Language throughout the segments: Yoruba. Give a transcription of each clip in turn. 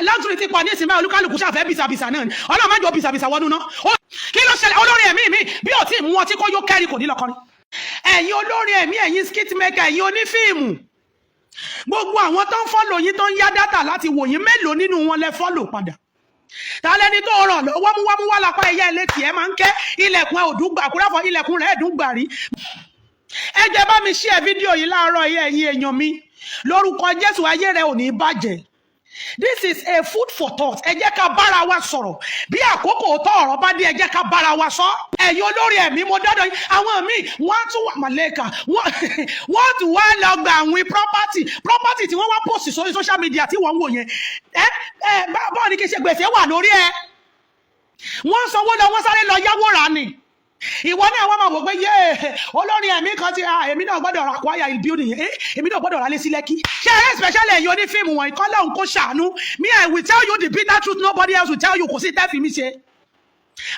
luxury ti pọ̀ ní ìsinmi olúkálùkù ṣàfẹ́ bìsàbìsà náà ni ọlọ́run má jọ bìsàbìsà wọnú náà kí ló ṣẹlẹ̀ olórin ẹ̀mí mi bí ò tí ì mú wọn tí kò yóò kẹ́rì kò ní lọ́kọrin ẹ̀yin olórin ẹ̀mí ẹ̀yin skit maker ẹ̀yin onífíìmù gbogbo àwọn tó ń fọ́lò yín tó ń yá dátà láti wò yín mélòó nínú wọn lẹ fọ́lò padà tàlẹ́ni tó ràn lọ́wọ́ mú wá lápá ẹ̀yà ilé tiẹ̀ máa ń kẹ́ ilẹ̀kùn òdùgbà àkúráfọ̀ ilẹ̀kùn rẹ̀ ẹ̀dùngbà rí ẹ jẹ́ bá mi share fídíò yìí láàárọ̀ ẹ̀yin èèyàn mi lórúkọ Jésù ayé rẹ ò ní bàjẹ́. This is a food for thought. Ẹ jẹ́ ká bára wa sọ̀rọ̀ bí àkókò tó ọ̀rọ̀ bá dé ẹ jẹ́ ká bára wa sọ. Ẹ̀yin olórí ẹ̀mí mo dọ́dọ̀ yín àwọn míì wọ́n tún wà màlẹ́kà wọ́n tún wá lọ gba àwọn property tí wọ́n wá post sórí social media tí wọ́n ń wò yẹn báwo ni kí n ṣe gbèsè wà lórí ẹ wọ́n sanwó lọ wọ́n sáré lọ yáwó rà ni ìwọ náà wọ́n máa wò pé yé olórin ẹ̀mí kan ti èmi náà gbọ́dọ̀ ra acquire building èmi náà gbọ́dọ̀ ra lé sí Lẹ́kì ṣe é especially ẹ̀yin onífíìmù wọn ìkọ́lẹ̀ òun kò ṣàánú me I will tell you the bitter truth nobody else will tell you kò sí tẹ́fì mi ṣe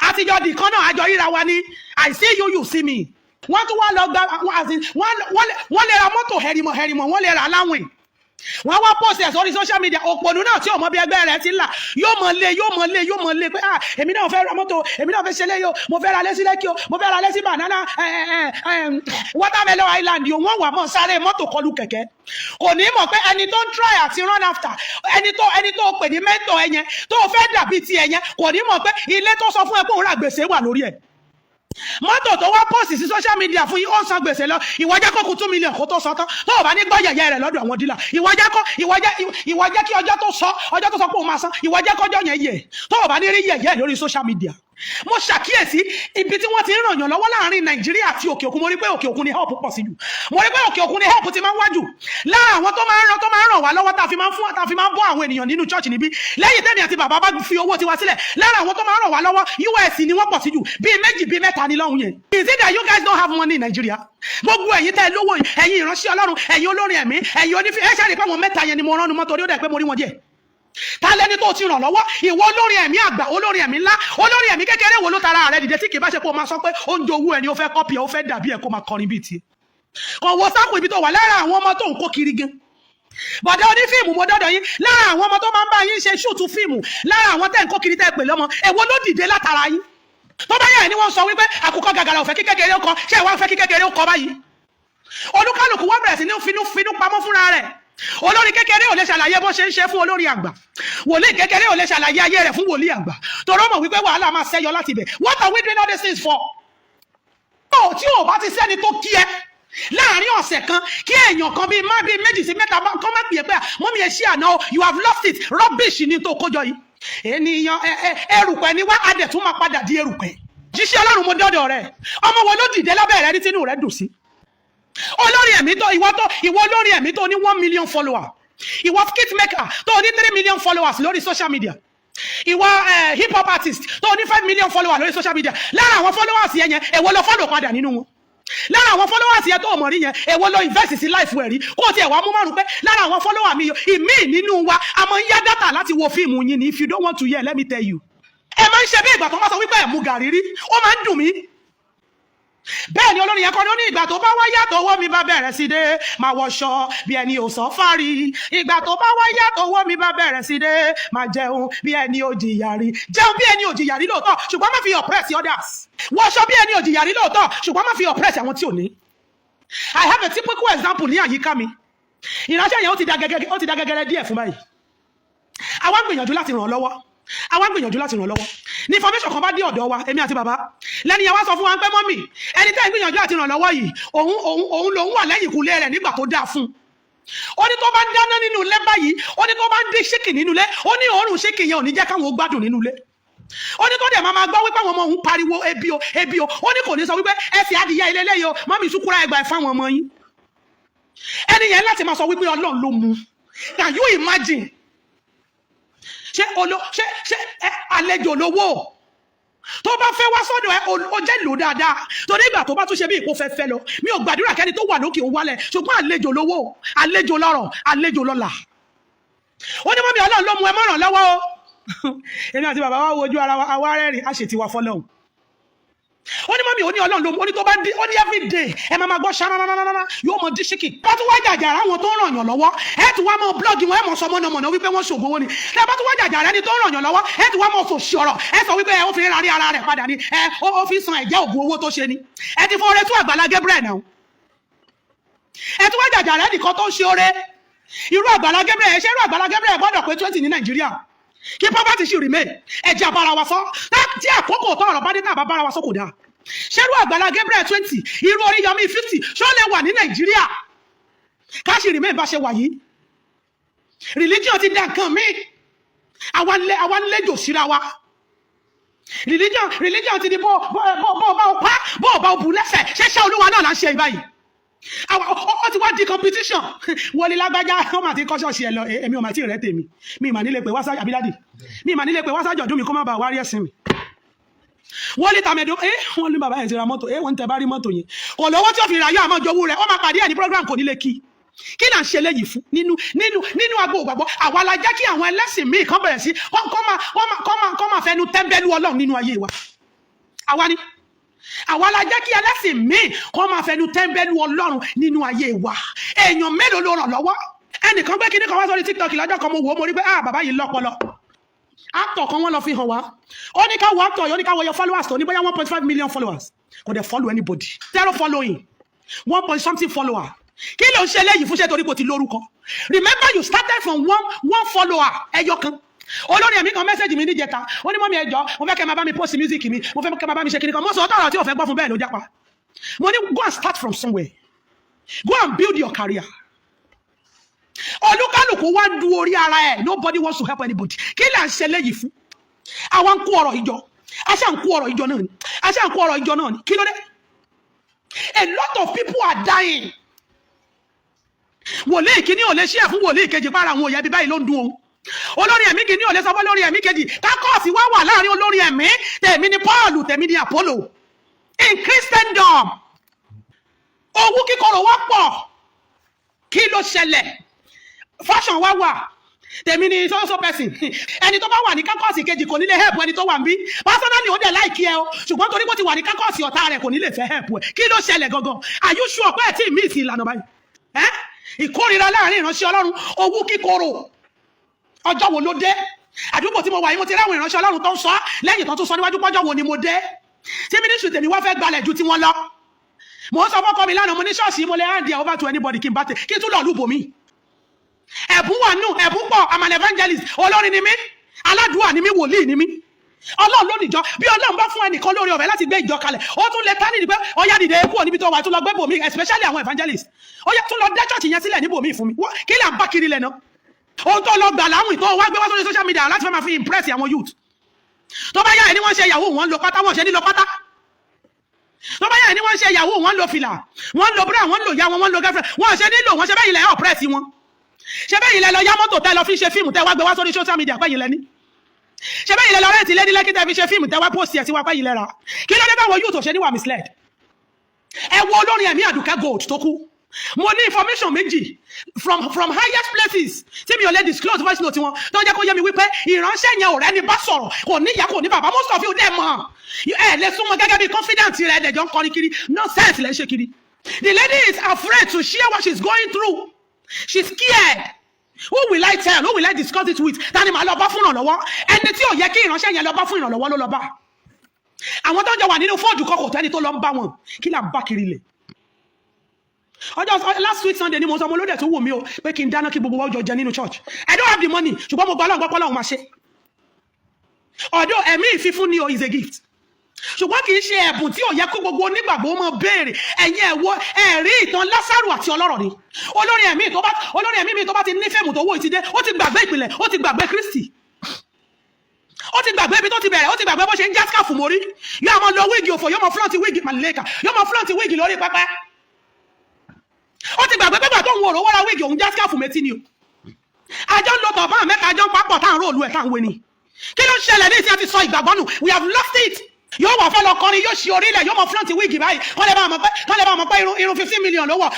àtijọ́ di kan náà àjọ ríra wa ní I see you you see me wọ́n tún wá lọ gba wọ́n lè ra mọ́tò hẹ̀rìmọ̀ wọ́n lè ra láwìn wọ́n wá post ẹ̀ sórí social media òpònú náà tí ọmọ bí ẹgbẹ́ rẹ̀ ti ń là yóò mọ̀ lé pé èmi náà fẹ́ ra mọ́tò èmi náà fẹ́ ṣe léyò mo fẹ́ ra lé sí Lẹ́kì o mo fẹ́ ra lé sí banana watermelon island yóò wọ́n wà mọ́ sáré mọ́tò kọlù kẹ̀kẹ́ kò ní mọ̀ pé ẹni tó ń try àti run after ẹni tó pè ní mentor ẹ yẹn tó fẹ́ dàbí ti ẹ yẹn kò ní mọ̀ pé ilé tó sọ fún ẹ pé òun ra gbèsè wà lórí ẹ̀ mọ́tò tó wá post sí social media fún yín ó san gbèsè lọ ìwọ jẹ́ kó kù 2 million kó tó sọ tán tó o bá ní gbọ́ yẹ̀yẹ́ rẹ̀ lọ́dọ̀ àwọn dílà ìwọ jẹ́ kí ọjọ́ tó sọ pé òun máa san ìwọ jẹ́ kọjọ́ yẹn yẹ̀ tó o bá ní rí yẹ̀yẹ́ lórí social media mo ṣàkíyèsí ibi tí wọ́n ti ń ràn yàn lọ́wọ́ láàrin Nàìjíríà àti òkè òkun mo rí pé òkè òkun ni help pọ̀ sí jù mo rí pé òkè òkun ni help ti máa ń wájú lára àwọn tó máa ń ràn wá lọ́wọ́ tá a fi máa ń bọ́ àwọn ènìyàn nínú church níbí lẹ́yìn tẹ́mi àti bàbá bá fi owó tiwa sílẹ̀ lára àwọn tó máa ń ràn wá lọ́wọ́ US ni wọ́n pọ̀ sí jù bíi méjì bíi mẹ́ta ni lọ́hùn yẹn is it that you guys don't have money in Nigeria gbogbo ẹ̀yin tẹ́ lówó ẹ̀yin ìránṣẹ́ Ọlọ́run ẹ̀yin olórin ẹ̀mí ẹ̀yin onífẹ́ ẹ̀ ṣàrí pé àwọn mẹ́ta yẹn ni mo ránu mọ́ torí ó dẹ̀ pé mo rí wọn díẹ̀ ta lẹni tó ti ràn lọ́wọ́ ìwọ olórin ẹ̀mí àgbà olórin ẹ̀mí ńlá olórin ẹ̀mí kékeré wo ló tara rẹ̀ dìde tí kì í bá ṣe pé o máa sọ pé ó ń jowú ẹni ó fẹ́ kọ́pì ẹ̀ ó fẹ́ dàbí ẹ̀ kó máa kọrin bíi tiẹ̀ kò wo sáàkù ibi tó wà lára àwọn ọmọ tó ń kó kiri gan bọ̀dá onífíìmù mo dọ́dọ̀ yín lára àwọn ọmọ tó máa ń bá yín ṣe ṣùtù fíìmù lára àwọn tẹ́ ń kó kiri tẹ́ pè lọ́mọ èwo ló dìde látara yín tó bá yẹ ni wọ́n sọ wípé àkùkọ gàgàrà ò fẹ́ kí kékeré ó kọ ṣé ìwà fẹ́ kí kékeré ó kọ báyìí olúkálùkù wọ́n bẹ̀rẹ̀ sí ní finú pamọ́ fúnra rẹ̀ olórí kékeré ò lè ṣàlàyé bó ṣe ń ṣe fún olórí àgbà wòlíì kékeré ò lè ṣàlàyé ayé rẹ̀ fún wòlíì àgbà tọrọ mọ̀ wípé wàhálà máa ṣẹ́yọ láti ibẹ̀ what are we doing all these things for? tí ò bá ti sẹ́ni tó kí ẹ láàrin ọ̀sẹ̀ kan kí èèyàn kan bíi méjì sí mẹ́ta kọ́ má pè é pé mọ́mí ẹ ṣí àná you have lost it rubbish ni tó kójọ yìí ènìyàn erùpẹ̀ ni wá adẹ̀ tún máa padà di erùpẹ̀ jíṣẹ́ Ọlọ́run mo dọ́dọ̀ rẹ̀ ọmọ wo ló dìde lábẹ́ rẹ̀ ní tínú rẹ̀ dùn sí olórí ẹ̀mí tó ìwọ olórí ẹ̀mí tó ní 1 million follower ìwọ skit maker tó ní 3 million followers lórí social media ìwọ hip hop artist tó ní 5 million followers lórí social media lára àwọn followers yẹn èwo ló follow padà nínú wọn lára àwọn followers yẹn tó mọ̀ rí yẹn èwo ló invest sí life rẹ̀ rí kó tiẹ̀ wá mú márùn pé lára àwọn followers mi ìmí nínú wa a máa ń yá data láti wo fíìmù yín ni if you don't want to hear let me tell you ẹ máa ń ṣe bí ìgbà tó máa sọ wípé ẹ̀ mú gàrí rí ó máa ń dùn mí bẹ́ẹ̀ ni olórin yẹn kọ́ ni ó ní ìgbà tó bá wá yàtọ̀ owó mi bá bẹ̀rẹ̀ sí dé máa wọṣọ bí ẹni ò sọ fárí ìgbà tó bá wá yàtọ̀ owó mi bá bẹ̀rẹ̀ sí dé máa jẹun bí ẹni ò jìyà rí jẹun bí ẹni ò jìyà rí lóòótọ́ ṣùgbọ́n má fi oppress others wọṣọ bí ẹni ò jìyà rí lóòótọ́ ṣùgbọ́n má fi oppress àwọn tí ò ní. I have a typical example ní àyíká mi ìránṣẹ́ yẹn ó ti da gẹ́gẹ́rẹ́ díẹ̀ fún báyìí àwa gbìyànjú láti ràn lọ́wọ́ ní information kan bá dé ọ̀dọ̀ wa èmi àti bàbá lẹ́ni yẹn wá sọ fún wa pé mọ́mì ẹni tẹ́ ń gbìyànjú àti ràn lọ́wọ́ yìí òun lòun wà lẹ́yìn ìkúlé rẹ̀ nígbà tó dáa fún ó ní tó bá ń dáná nínú ilé báyìí ó ní tó bá ń dín ṣíkì nínú ilé ó ní òórùn ṣíkì yẹn ò ní jẹ́ káwọn ó gbádùn nínú ilé ó ní tó dẹ̀ máa gbọ́ wípé àwọn ọmọ òun pariwo ebi o ó ní kò ní sọ wípé ẹsẹ̀ adìyẹ ilé lẹ́yìn o mọ́mì súkúrà ẹgbà ẹ̀ fáwọn ọmọ yín ẹni yẹn láti máa sọ wípé Ọlọ́run ló mú can you imagine ṣe àlejò lówó tó bá fẹ́ wá sọ́dọ̀ ẹ ó jẹ́ lò dáadáa torí ìgbà tó bá tún ṣe bí ìkó fẹ́ lọ mi ò gbàdúrà kẹ́ni tó wà lókè ó wálẹ̀ ṣùgbọ́n àlejò lówó àlejò lọ́rọ̀ àlejò lọ́là ó ní mọ́mí Ọlọ́run ló mú ẹ mọ́ràn lọ́wọ́ o èmi àti bàbá wa wojú ara wa àwa rẹ́rìn á ṣe tiwa fọ́lọ́hùn ó ní mọ́mí ó ní ọlọ́run ló ó ní tó bá dé ó ní everyday ẹ máa gbọ́ ṣánánánánáná yóò mọ dí ṣíkì bá tún wá jàjàrà àwọn tó ń ràn yàn lọ́wọ́ ẹ tún wá mọ blọ́ọ̀gì wọn ẹ mọ sọ mọ́nàmọ́ná wípé wọ́n ṣògbówó ni ẹ bá tún wá jàjàrà ẹni tó ń ràn yàn lọ́wọ́ ẹ tún wá mọ sòṣì ọ̀rọ̀ ẹ sọ wípé ó fi rárí ara rẹ̀ padà ni ó fi san ẹ̀jẹ̀ ògùn owó tó ṣe ni ẹ ti fún ọrẹ tún Àgbàlá Gabriel náà ẹ tún wá jàjàrà ẹnìkan tó ń ṣe ọrẹ irú Àgbàlá Gabriel ṣé irú Àgbàlá Gabriel gbọ́dọ̀ pé 20 ní Nàìjíríà kí poverty ṣì remain ẹ̀jẹ̀ àbára wa sọ tí àkókò tó ọ̀rọ̀ bá dé tá àbá bára wa sọ kò dáa ṣẹ́rú Àgbàlá Gabriel 20 irú Oríyọmí 50 ṣó lè wà ní Nàìjíríà ká ṣì remain bá ṣe wà yìí religion ti dá nǹkan míì àwa ń lẹ́jọ́ síra wa religion ti di bó bá bu lẹ́sẹ̀ ṣẹ́ṣẹ́ Olúwa náà là ń ṣe ìbáyìí ó ti wá di competition wọlé lágbájá ó mà ti kọ́ ṣọ́ọ̀ṣì ẹ̀ lọ èmi ò mà tí ì rẹ́ tèmi mi mà nílé pé wá sájà àbídádì mi mà nílé pé wá sájà ọdún mi kó má bàa wárí ẹ̀sìn mi wọ́n lè tàmẹ̀dọ́ wọ́n ní bàbá ẹ̀ ti ra mọ́tò wọ́n tẹ bá rí mọ́tò yẹn kò lówó tí ó fi ra yọ àmọ́ jowú rẹ̀ ó máa pàdé ẹ̀ ní program kò nílé kí là ń ṣe léyìí fún nínú agbo ògbàgbọ́ àwa la jẹ́ kí àwọn ẹlẹ́sìn míì kan bẹ̀rẹ̀ sí kọ́ máa fẹnu tẹ́ńbẹ́lú Ọlọ́run nínú ayé wa àwa la jẹ́ kí ẹlẹ́sìn míì kọ́ máa fẹnu tẹ́ńbẹ́lú Ọlọ́run nínú ayé wa èèyàn mélòó ló ràn lọ́wọ́ ẹnìkan gbé kíní kan wá sórí TikTok lọ́jọ́ kan mo wò ó mo rí pé bàbá yìí lọ́pọlọ actor kan wọ́n lọ fi hàn wá ó ní ká wo actor yìí ó ní ká wo your followers tó ní bóyá 1.5 million followers kò dẹ̀ follow anybody 0 following 1 something follower kí ló ń ṣe léyìí fún ṣe torí kò ti lórúkọ remember you started from one follower ẹyọ kan olórí ẹ̀mí kan mẹ́sẹ̀jì mi níjẹta ó ní mọ́mí ẹjọ́ mo fẹ́ kẹ́ máa bá mi post music mi mo fẹ́ kẹ́ máa bá mi ṣe kíní kan mo sọ ọ́ tọ̀rọ̀ tí ò fẹ́ gbọ́ fún bẹ́ẹ̀ ló jápa mo ní go and start from somewhere go and build your career olúkálùkù wá ń du orí ara ẹ̀ nobody wants to help anybody kí là ń ṣe léyìí fún àwa ń kó ọ̀rọ̀ ìjọ aṣá ń kó ọ̀rọ̀ ìjọ náà ni kí ló dé a lot of people are dying wòlíì kìíní ò lè ṣí ẹ̀ fún wòlíì kejì para àwọn òye bí báyìí ló ń dún òun olórí ẹ̀mí kìíní ò lè sọ fún olórí ẹ̀mí kejì kákọ́ọ̀sì wá wà láàrin olórí ẹ̀mí tèmi ni Paul tèmi ni Apollo in Christendom owó kíkorò wá pọ̀ kí ló ṣẹlẹ̀ fashion wá wà tèmi ni so person ẹni tó bá wà ní kákọ́ọ̀sì kejì kò ní lè help ẹni tó wà ń bí personally ó dẹ̀ láìkí ẹ o ṣùgbọ́n torí pé ó ti wà ní kákọ́ọ̀sì ọ̀tá rẹ̀ kò ní lè fẹ́ help ẹ kí ló ṣẹlẹ̀ gangan are you sure pé ẹ tí ì mí ìsìn ìlànà báyìí ìkórira láàrin ìránṣẹ́ Ọlọ́run owú kíkorò ọjọ́ wo ló dé àdúgbò tí mo wà yìí mo ti ráwọn ìránṣẹ́ Ọlọ́run tó ń sọ lẹ́yìn tó tún sọ níwájú pọ́jọ́ wo ni mo dé tí ministry tèmi wá fẹ́ gbalẹ̀ ju tí wọ́n lọ mo sọ fọ́kọ mi lánàá mo ní ṣọ́ọ̀ṣì mo lè hand over to anybody kí n bá tẹ kí n tún lọ lùbò mi ẹ̀bùn wà nù ẹ̀bùn pọ̀ I'm an evangelist olórin ni mí aládùúà ni mí wòlíì ni mí Ọlọ́run ló níjọ bí Ọlọ́run bá fún ẹnìkan lórí ọ̀fẹ́ láti gbé ìjọ kalẹ̀ ó tún lè tání pé ó yá dìde kúrò níbi tó wà tún lọ gbé bòmí especially àwọn evangelist ó yá tún lọ dá church yẹn sílẹ̀ ní bòmí fún mi kí là ń bá kiri lẹ̀ náà ohun tó lọ gbà láwùn tó wá gbé wá sórí social media láti fẹ́ máa fi impress àwọn youth tó bá yá ẹni wọ́n ṣe yahoo wọ́n lo pátá wọ́n ṣe ní lo pátá tó bá yá ẹni wọ́n ṣe yahoo wọ́n lo fìlà wọ́n lo bra wọ́n lo ya wọ́n lo girlfriend wọ́n ṣe nílò wọ́n ṣe bẹ́yìn lẹ́ oppress wọn ṣe bẹ́yìn lẹ́ lọ yá mọ́tò tẹ́ lọ fi ṣe fíìmù tẹ́ wá gbé wá sórí social media pẹ́yìn lẹ́ni ṣe bẹ́yìn lẹ́ lọ rẹ́ẹ̀tì lẹ́ni lẹ́kí tẹ́ fi ṣe fíìmù tẹ́ wá post ẹ̀ sí wá pẹ́yìn lẹ́ra kí ló dé báwọn youth ṣe ní wà misled ẹ wo olórin ẹ̀mí Àdùkẹ́ Gold tó kú mo ní information méjì from highest places tí mi ò lè disclose voice note wọn tó jẹ́ kó yé mi wípé ìránṣẹ́ yẹn ò rẹ́ni bá sọ̀rọ̀ kò ní ìyá kò ní bàbá most of you dẹ̀ mọ̀ ẹ lè súnmọ́ gẹ́gẹ́ bí confident rẹ̀ ẹ̀dẹ̀jọ́ ń kọrin kiri nonsense lẹ́ ń ṣe kiri the lady is afraid to share what she's going through she's scared who will I tell who will I discuss it with tani màá lọ bá fún ìrànlọ́wọ́ ẹni tí ò yẹ kí ìránṣẹ́ yẹn lọ bá fún ìrànlọ́wọ́ ló lọ bá àwọn tó ń jọ wà nínú fọ́ọ̀dù kọkọ̀ tẹ́ni tó lọ ń bá wọn kí là ń bá kiri lẹ̀ ọjọ́ last week Sunday ni mo sọ mo lóde tó wù mí o pé kí n dáná kí gbogbo wa jọ jẹ nínú church I don't have the money ṣùgbọ́n mo gba Ọlọ́run gbọ́ pé Ọlọ́run máa ṣe ọ̀dọ̀ ẹ̀mí ìfífún ni o is a gift ṣùgbọ́n kì í ṣe ẹ̀bùn tí ò yẹ kó gbogbo onígbàgbọ́ mọ béèrè ẹ̀yin ẹ̀wọ́ ẹ̀rí ìtàn Lásárù àti ọlọ́rọ̀ ni olórí ẹ̀mí mi tó bá ti ní fẹ́ẹ̀mù tó wó ìtìdé ó ti gbàgbé ìpìlẹ̀ ó ti gbàgbé Kristi ó ti gbàgbé ibi tó ti bẹ̀rẹ̀ ó ti gbàgbé bó ṣe ń já skáfù mórí yóò mọ lọ wíìgì òfò yóò mọ flọ́ọ̀tì wíìgì màlẹ́kà yóò mọ flọ́ọ̀tì wíìgì lórí pẹpẹ ó ti gbàgbé pẹ́gbà tó ń wo òrówó ra wíìgì òun já skáfù méjì ni o àjọ ń lo tọ̀bá mẹ́ta àjọ ń papọ̀ táwọn róòlù ẹ̀ táwọn wé ni kí ló ń ṣẹlẹ̀ ní ìsìn àti sọ ìgbàgbọ́ nù we have lost it yóò wà fẹ́ lọ kọrin yóò ṣe orílẹ̀ yóò mọ flọ́ọ̀tì wíìgì báyìí kọ́ lè bá mọ̀ pé irun 15 million ló wọ̀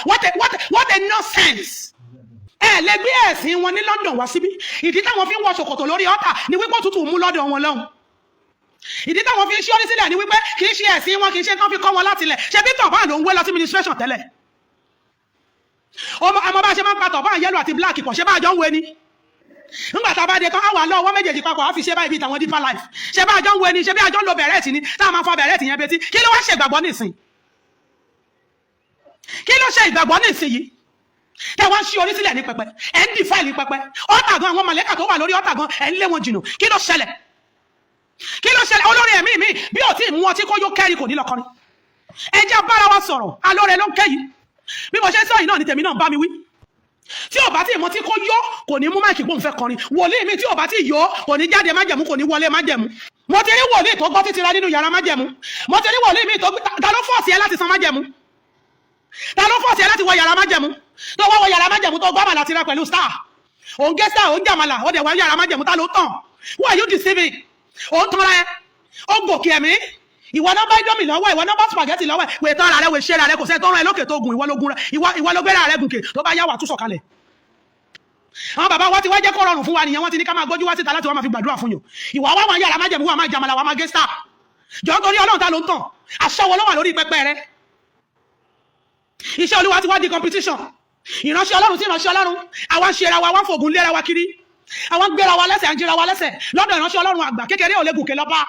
what a nonsense ẹ lè gbé ẹ̀sìn wọn ní London wá síbí ìdí táwọn fi ń wọ ṣòkòtò lórí ọ̀tà ni wípé òtútù mú lọ́dọ̀ wọn lọ́hùn ìdí táwọn fi ń ṣí orí sílẹ̀ ni wípé kì í ṣe ẹ̀sìn wọn, kì í ṣe kán fi kọ́ wọn láti ilẹ̀. ṣe bí tọ̀bá ló ń wé lọ sí ministration tẹ́lẹ̀. ọmọ bá ṣe máa ń pa tọ̀bá yẹ́lò àti black pọ̀, ṣe bá àjọ ń wé ni. nígbà tá a bá dé tán àwọn àlọ́ ọwọ́ méjèèjì papọ̀ á fi ṣe báyìí bí tàwọn deeper life. ṣe bá àjọ ń wé ni, ṣe bí àjọ ń lo bẹ̀rẹ̀tì ni, tá a máa fa bẹ̀rẹ̀tì yẹn betí. kí ló wá ṣe ìgbàgbọ́ nísìn? kí ló ṣe ìgbàgbọ́ nísìn yìí? tẹ wá ń ṣí orí sílẹ̀ ní pẹpẹ, ẹ̀ ń dì fáìlì pẹpẹ, ọ̀tà gan àwọn mọ̀lẹ́kà tó wà lórí ọ̀tà gan ẹ̀ ń lé wọn jìnnà. kí ló ṣẹlẹ̀? kí ló ṣẹlẹ̀? olórí ẹ̀mí mi bí ò tí ì mú ọtí kó yó kẹ́rì kò ní lọ kọrin. ẹ jẹ́ bára wa sọ̀rọ̀, alóore ló ń kẹ́ yìí. bí mo ṣe ń sọ yìí náà ni tèmi náà bá mi wí. tí ò bá tí ì mú ọtí kó yó kò ní mú máìkì gbóhùn fẹ́ kọrin. wòlíì mi tí ò bá tí ì yó kò ní jáde májẹ̀mú, kò ní wọlé májẹ̀mú. mo ti rí wòlíì tó gbọ́ títí ra nínú yàrá májẹ̀mú. mo ti rí wòlíì mi tó ta ló fọ́ọ̀sì ẹ láti san májẹ̀mú. ta ló fọ́ọ̀sì ẹ láti wọ yàrá májẹ̀mú? tó wọ́ yàrá májẹ̀mú tó gbọ́ àmàlà tirẹ̀ pẹ̀lú star. òun gé star, òun jàmàlà, ó dẹ̀ wọ yàrá májẹ̀mú. ta ló tàn? who are you deceiving? òun tanra ẹ, ó gòkè ẹ̀mí. ìwọ náà bá ìdọ́mì lọ́wọ́, ìwọ náà bá spaghetti lọ́wọ́, wèé tán ara rẹ, wèé ṣe ara rẹ, kò sẹ́ tọ́rọ ẹ lókè tó gùn, ìwọ ló gbé ara rẹ gùnkè, tó bá yá wà tún sọ̀kalẹ̀. àwọn bàbá wa ti wá jẹ́ kó rọrùn fún wa nìyẹn, wọ́n ti ní ká máa gbójú wá síta láti wá máa fi gbàdúrà fún yàn. ìwà wá wọn yàrá májẹ̀mú, wà máa jàmàlà, wà máa gé star. jọ torí Ọlọ́run ta ló ń tàn? aṣọ́wọ́ ló wà lórí pẹpẹ rẹ. iṣẹ́ Olúwa ti wá di competition. ìránṣẹ́ Ọlọ́run sí ìránṣẹ́ Ọlọ́run, àwa ń ṣe ra wa, wá ń fògùn léra wa kiri, àwa ń gbéra wa lẹ́sẹ̀, à ń jíra wa lẹ́sẹ̀ lọ́dọ̀ ìránṣẹ́ Ọlọ́run àgbà. kékeré ò lè gòkè lọ bá.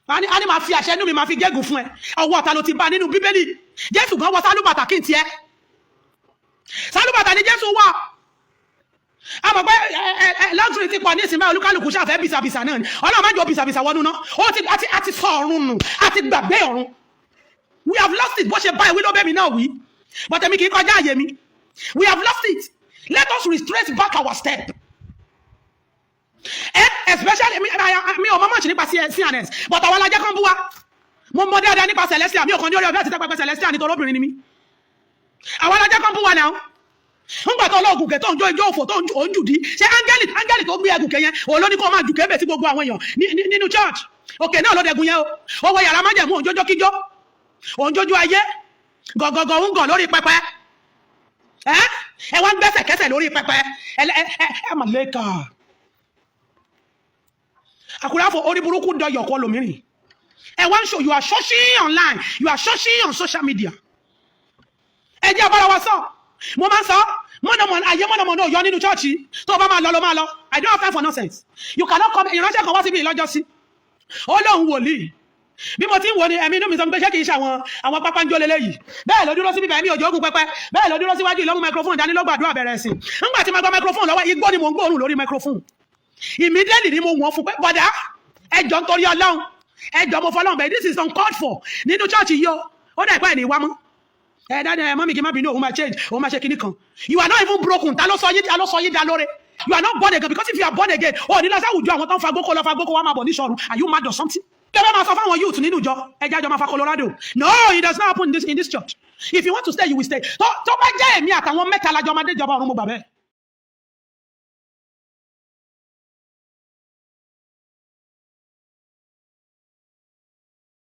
a ní máa fi àṣẹ inú mi máa fi gégùn fún ẹ. ọwọ́ ta ló ti bá nínú Bíbélì? Jésù gan wọ sálúbàtà kí n tiẹ̀. sálúbàtà ni Jésù wọ. a mọ̀ pé luxury ti pọ̀ ní ìsinmi, olúkálùkù ṣàfẹ́ bìsàbìsà náà ni. Ọlọ́run má jọ bìsàbìsà wọnú náà. a ti sọ ọ̀run nù, a ti gbàgbé ọ̀run. We have lost it. bó ṣe bá ìwé ló bẹ́ mi náà wí, but èmi kì í kọjá àyè mi. We have lost it. Let us retrace back our step. Especially mi ò mọ̀ nípa CNS, but àwọn alájẹ́ kan bú wa. mo mọ̀ dáadáa nípa Celestia, mi ò kàn ní orí ọ̀fẹ́ àti tẹ́pẹ́pẹ́ Celestia nítorí obìnrin ni mí. àwọn alájẹ́ kan bú wa náà. ńgbà tó lọ́ọ̀gùn kẹ́ tó ń jó ijó òfò tó ń jùdí, ṣé áńgẹ́lì tó gbé ẹgùn kẹ́ yẹn òun ló ní kó máa jù kébè sí gbogbo àwọn èèyàn nínú church. òkè náà ló dẹ̀gùn yẹn o. ó wọ yàrá májẹ̀mú, òun jójó kíjó, òun jójú ayé, gọ̀gọ̀gọ̀ ń gàn lórí pẹpẹ. ẹ wá ń gbẹ́sẹ̀ kẹsẹ̀ lórí pẹpẹ. ẹ mà lẹ́ka. àkùráfò orí burúkú dọyọ̀ kọ lòmíràn. ẹ wá ń show, you are searching online, you are searching on social media. ẹ jẹ́ àbára wa sọ. mo máa ń sọ mọ̀nàmọ́ná ò yọ nínú chọ́ọ̀chì. tó o bá máa lọ ló máa lọ. I don't have time for nonsense. You cannot come. ìránṣẹ́ kan wá síbi ìlọ́jọ́ sí. Olohun wòlíì. bí mo ti ń wo ni ẹ̀mí inú mi sọ pé ṣé kì í ṣe àwọn pápá ń jó lélẹ́yìí. bẹ́ẹ̀ ló dúró síbi bẹ́ẹ̀ mi ò jogun pẹpẹ. bẹ́ẹ̀ ló dúró síwájú ìlọ́mú microphone dání lọ́gbàdúrà bẹ̀rẹ̀ sí. ńgbà tí mo gba microphone lọ́wọ́ igbó ni mo ń gbóòórùn lórí microphone. Immediately ni mo wọ́n fún pé bọ̀dá ẹjọ́ nítorí Ọlọ́run, ẹjọ́ mo fọlọ́run bẹ́ẹ̀, this is uncalled for nínú church yìí o. ó dẹ̀ pẹ́ ní ìwá mọ́. dáadáa mọ́mí kí n má bínú, òun máa change, òun máa ṣe kinní kan. You are not even broken. ta ló sọ yín dá lóore? You are not born again, because if you are born again, ní lọ sáwùjọ àwọn tó ń fagbókò lọ fagbókò wá máa bọ̀ ní ṣọ̀run. Are you mad or something? kẹ́fẹ́ máa sọ fáwọn youth nínú ìjọ ẹja ìjọ máa fa Colorado. No, it does not happen in this church. If you want to stay, you will stay. tó bá jẹ́ èmi àtàwọn mẹ́ta lájọ máa dé ìjọba ọ̀run, mo gbà bẹ́ẹ̀.